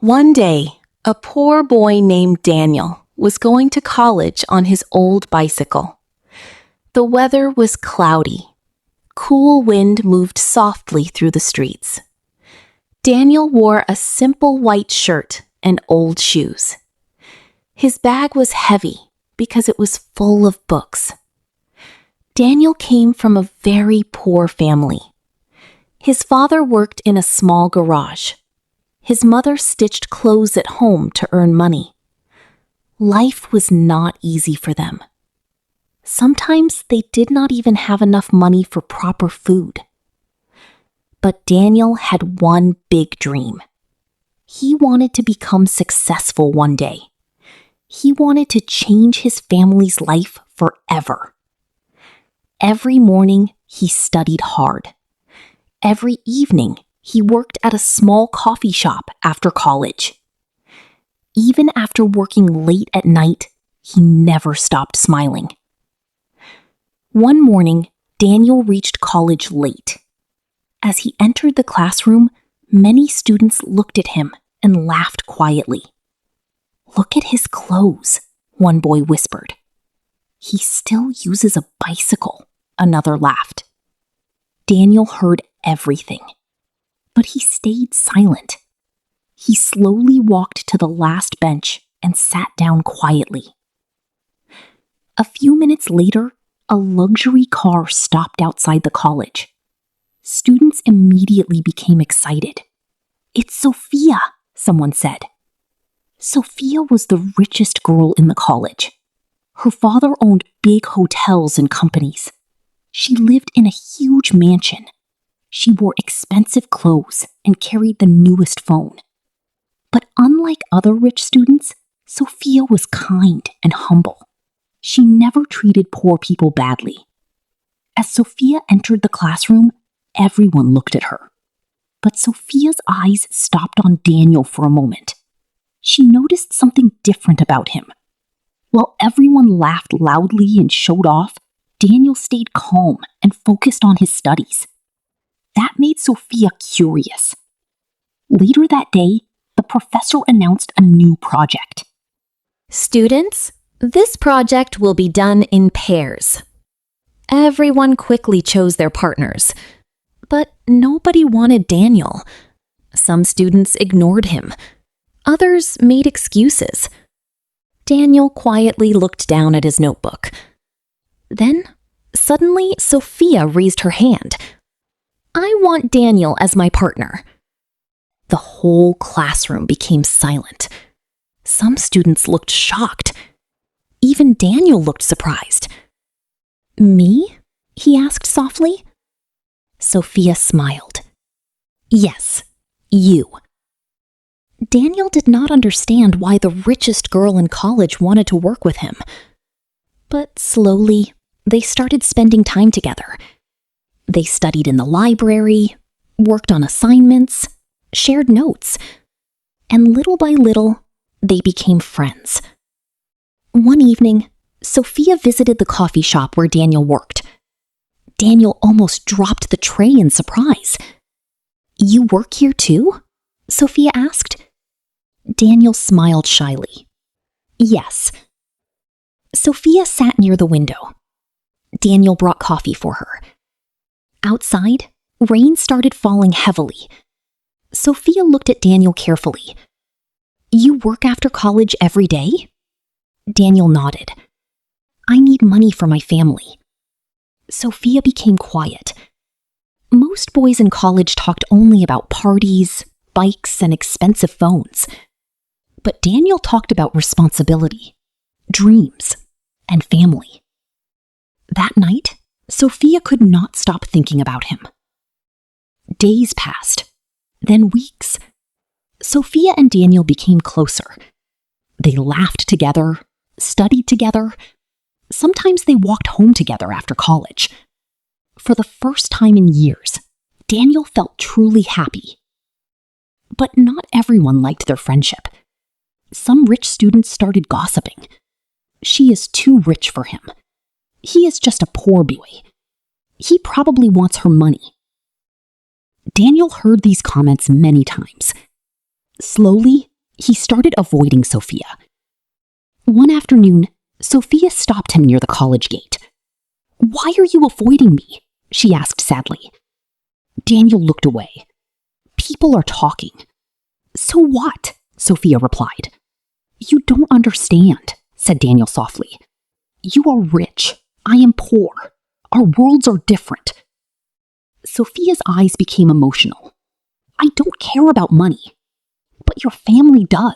One day, a poor boy named Daniel was going to college on his old bicycle. The weather was cloudy. Cool wind moved softly through the streets. Daniel wore a simple white shirt and old shoes. His bag was heavy because it was full of books. Daniel came from a very poor family. His father worked in a small garage. His mother stitched clothes at home to earn money. Life was not easy for them. Sometimes they did not even have enough money for proper food. But Daniel had one big dream. He wanted to become successful one day. He wanted to change his family's life forever. Every morning, he studied hard. Every evening, he worked at a small coffee shop after college. Even after working late at night, he never stopped smiling. One morning, Daniel reached college late. As he entered the classroom, many students looked at him and laughed quietly. "Look at his clothes," one boy whispered. "He still uses a bicycle," another laughed. Daniel heard everything, but he stayed silent. He slowly walked to the last bench and sat down quietly. A few minutes later, a luxury car stopped outside the college. Students immediately became excited. "It's Sophia," someone said. Sophia was the richest girl in the college. Her father owned big hotels and companies. She lived in a huge mansion. She wore expensive clothes and carried the newest phone. But unlike other rich students, Sophia was kind and humble. She never treated poor people badly. As Sophia entered the classroom, everyone looked at her. But Sophia's eyes stopped on Daniel for a moment. She noticed something different about him. While everyone laughed loudly and showed off, Daniel stayed calm and focused on his studies. That made Sophia curious. Later that day, the professor announced a new project. "Students, this project will be done in pairs." Everyone quickly chose their partners, but nobody wanted Daniel. Some students ignored him. Others made excuses. Daniel quietly looked down at his notebook. Then, suddenly, Sophia raised her hand. "I want Daniel as my partner." The whole classroom became silent. Some students looked shocked. Even Daniel looked surprised. "Me?" he asked softly. Sophia smiled. "Yes, you." Daniel did not understand why the richest girl in college wanted to work with him. But slowly, they started spending time together. They studied in the library, worked on assignments, shared notes, and little by little, they became friends. One evening, Sophia visited the coffee shop where Daniel worked. Daniel almost dropped the tray in surprise. "You work here too?" Sophia asked. Daniel smiled shyly. "Yes." Sophia sat near the window. Daniel brought coffee for her. Outside, rain started falling heavily. Sophia looked at Daniel carefully. "You work after college every day?" Daniel nodded. "I need money for my family." Sophia became quiet. Most boys in college talked only about parties, bikes, and expensive phones. But Daniel talked about responsibility, dreams, and family. That night, Sophia could not stop thinking about him. Days passed, then weeks. Sophia and Daniel became closer. They laughed together, studied together. Sometimes they walked home together after college. For the first time in years, Daniel felt truly happy. But not everyone liked their friendship. Some rich students started gossiping. "She is too rich for him. He is just a poor boy. He probably wants her money." Daniel heard these comments many times. Slowly, He started avoiding Sophia. One afternoon, Sophia stopped him near the college gate. "Why are you avoiding me?" she asked sadly. Daniel looked away. "People are talking." "So what?" Sophia replied. "You don't understand," said Daniel softly. "You are rich. I am poor. Our worlds are different." Sophia's eyes became emotional. "I don't care about money, but your family does."